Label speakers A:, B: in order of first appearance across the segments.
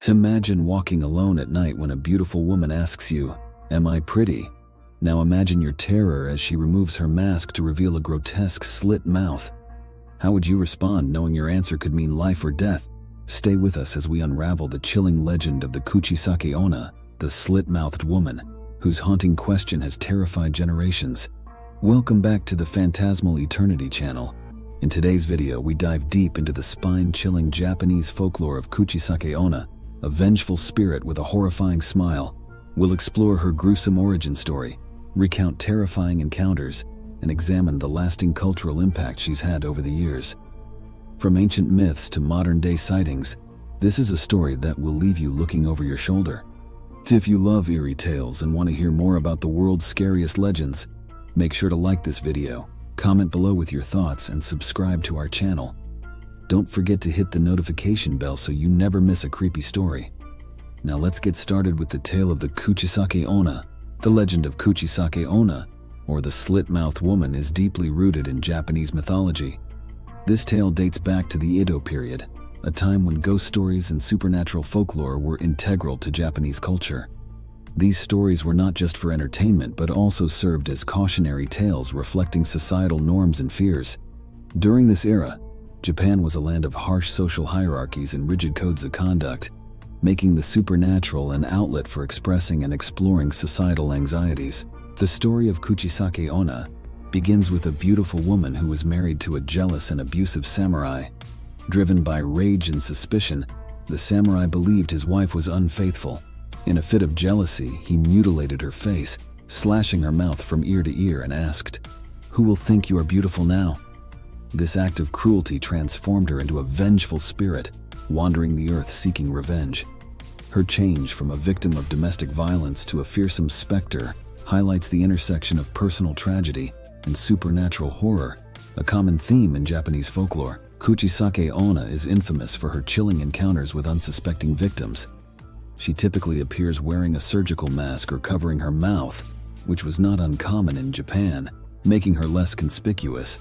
A: Imagine walking alone at night when a beautiful woman asks you, "Am I pretty?" Now imagine your terror as she removes her mask to reveal a grotesque slit mouth. How would you respond knowing your answer could mean life or death? Stay with us as we unravel the chilling legend of the Kuchisake Onna, the slit-mouthed woman, whose haunting question has terrified generations. Welcome back to the Phantasmal Eternity channel. In today's video, we dive deep into the spine-chilling Japanese folklore of Kuchisake Onna, a vengeful spirit with a horrifying smile. We'll explore her gruesome origin story, recount terrifying encounters, and examine the lasting cultural impact she's had over the years. From ancient myths to modern-day sightings, this is a story that will leave you looking over your shoulder. If you love eerie tales and want to hear more about the world's scariest legends, make sure to like this video, comment below with your thoughts, and subscribe to our channel. Don't forget to hit the notification bell so you never miss a creepy story. Now let's get started with the tale of the Kuchisake Onna. The legend of Kuchisake Onna, or the slit-mouthed woman, is deeply rooted in Japanese mythology. This tale dates back to the Edo period, a time when ghost stories and supernatural folklore were integral to Japanese culture. These stories were not just for entertainment but also served as cautionary tales reflecting societal norms and fears. During this era, Japan was a land of harsh social hierarchies and rigid codes of conduct, making the supernatural an outlet for expressing and exploring societal anxieties. The story of Kuchisake Onna begins with a beautiful woman who was married to a jealous and abusive samurai. Driven by rage and suspicion, the samurai believed his wife was unfaithful. In a fit of jealousy, he mutilated her face, slashing her mouth from ear to ear, and asked, "Who will think you are beautiful now?" This act of cruelty transformed her into a vengeful spirit, wandering the earth seeking revenge. Her change from a victim of domestic violence to a fearsome specter highlights the intersection of personal tragedy and supernatural horror, a common theme in Japanese folklore. Kuchisake Onna is infamous for her chilling encounters with unsuspecting victims. She typically appears wearing a surgical mask or covering her mouth, which was not uncommon in Japan, making her less conspicuous.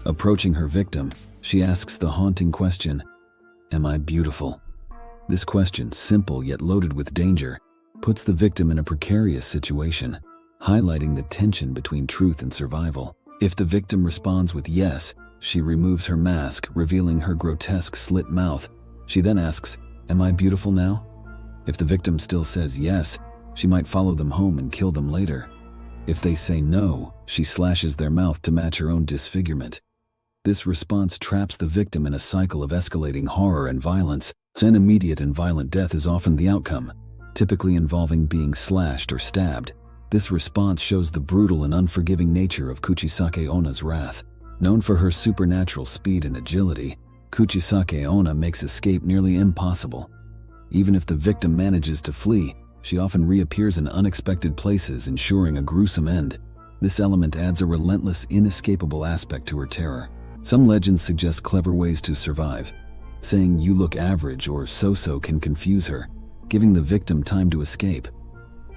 A: Approaching her victim, she asks the haunting question, "Am I beautiful?" This question, simple yet loaded with danger, puts the victim in a precarious situation, highlighting the tension between truth and survival. If the victim responds with yes, she removes her mask, revealing her grotesque slit mouth. She then asks, "Am I beautiful now?" If the victim still says yes, she might follow them home and kill them later. If they say no, she slashes their mouth to match her own disfigurement. This response traps the victim in a cycle of escalating horror and violence. An immediate and violent death is often the outcome, typically involving being slashed or stabbed. This response shows the brutal and unforgiving nature of Kuchisake Onna's wrath. Known for her supernatural speed and agility, Kuchisake Onna makes escape nearly impossible. Even if the victim manages to flee, she often reappears in unexpected places, ensuring a gruesome end. This element adds a relentless, inescapable aspect to her terror. Some legends suggest clever ways to survive. Saying "you look average" or "so-so" can confuse her, giving the victim time to escape.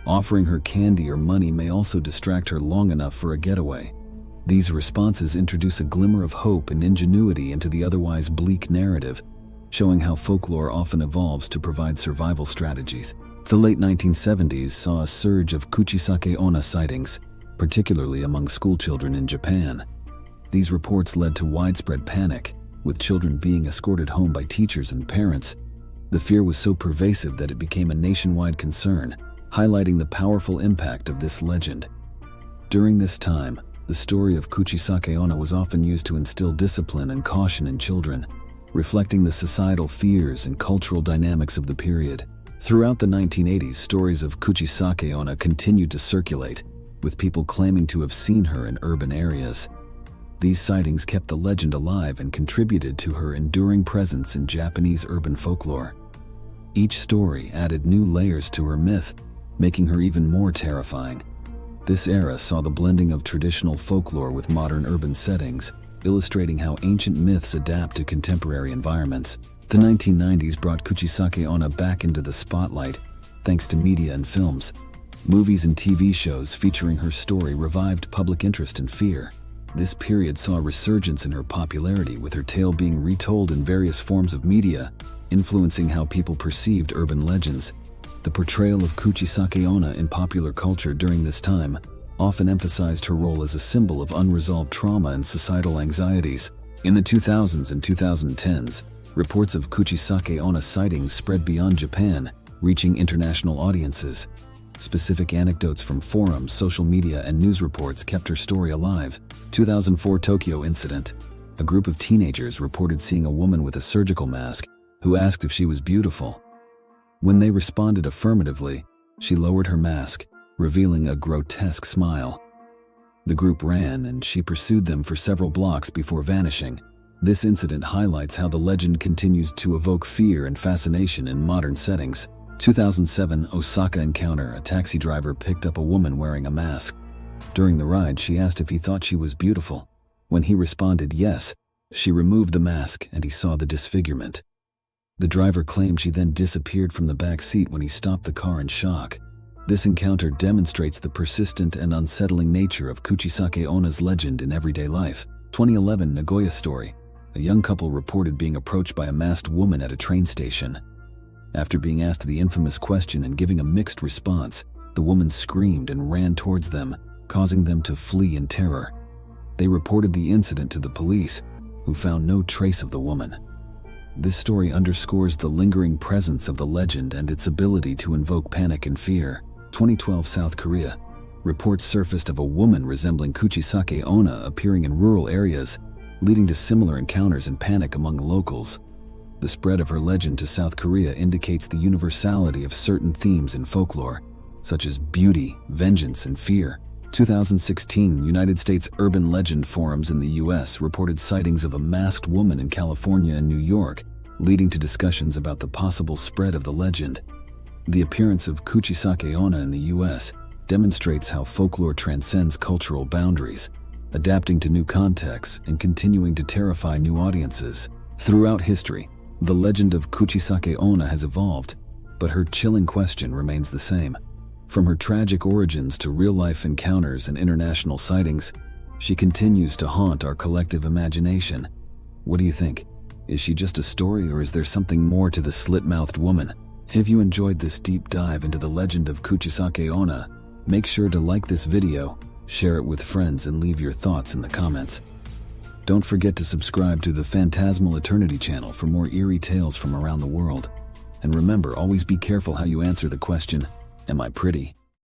A: Offering her candy or money may also distract her long enough for a getaway. These responses introduce a glimmer of hope and ingenuity into the otherwise bleak narrative, showing how folklore often evolves to provide survival strategies. The late 1970s saw a surge of Kuchisake Onna sightings, particularly among schoolchildren in Japan. These reports led to widespread panic, with children being escorted home by teachers and parents. The fear was so pervasive that it became a nationwide concern, highlighting the powerful impact of this legend. During this time, the story of Kuchisake Onna was often used to instill discipline and caution in children, reflecting the societal fears and cultural dynamics of the period. Throughout the 1980s, stories of Kuchisake Onna continued to circulate, with people claiming to have seen her in urban areas. These sightings kept the legend alive and contributed to her enduring presence in Japanese urban folklore. Each story added new layers to her myth, making her even more terrifying. This era saw the blending of traditional folklore with modern urban settings, illustrating how ancient myths adapt to contemporary environments. The 1990s brought Kuchisake Onna back into the spotlight, thanks to media and films. Movies and TV shows featuring her story revived public interest and fear. This period saw a resurgence in her popularity, with her tale being retold in various forms of media, influencing how people perceived urban legends. The portrayal of Kuchisake Onna in popular culture during this time often emphasized her role as a symbol of unresolved trauma and societal anxieties. In the 2000s and 2010s, reports of Kuchisake Onna sightings spread beyond Japan, reaching international audiences. Specific anecdotes from forums, social media, and news reports kept her story alive. 2004 Tokyo incident. A group of teenagers reported seeing a woman with a surgical mask who asked if she was beautiful. When they responded affirmatively, she lowered her mask, revealing a grotesque smile. The group ran, and she pursued them for several blocks before vanishing. This incident highlights how the legend continues to evoke fear and fascination in modern settings. 2007 Osaka encounter. A taxi driver picked up a woman wearing a mask. During the ride, she asked if he thought she was beautiful. When he responded yes, she removed the mask and he saw the disfigurement. The driver claimed she then disappeared from the back seat when he stopped the car in shock. This encounter demonstrates the persistent and unsettling nature of Kuchisake Onna's legend in everyday life. 2011 Nagoya story. A young couple reported being approached by a masked woman at a train station. After being asked the infamous question and giving a mixed response, the woman screamed and ran towards them, causing them to flee in terror. They reported the incident to the police, who found no trace of the woman. This story underscores the lingering presence of the legend and its ability to invoke panic and fear. 2012 South Korea. Reports surfaced of a woman resembling Kuchisake Onna appearing in rural areas, leading to similar encounters and panic among locals. The spread of her legend to South Korea indicates the universality of certain themes in folklore, such as beauty, vengeance, and fear. 2016 United States urban legend forums in the U.S. reported sightings of a masked woman in California and New York, leading to discussions about the possible spread of the legend. The appearance of Kuchisake Onna in the U.S. demonstrates how folklore transcends cultural boundaries, adapting to new contexts and continuing to terrify new audiences. Throughout history, the legend of Kuchisake Onna has evolved, but her chilling question remains the same. From her tragic origins to real-life encounters and international sightings, she continues to haunt our collective imagination. What do you think? Is she just a story, or is there something more to the slit-mouthed woman? If you enjoyed this deep dive into the legend of Kuchisake Onna, make sure to like this video, share it with friends, and leave your thoughts in the comments. Don't forget to subscribe to the Phantasmal Eternity channel for more eerie tales from around the world. And remember, always be careful how you answer the question, "Am I pretty?"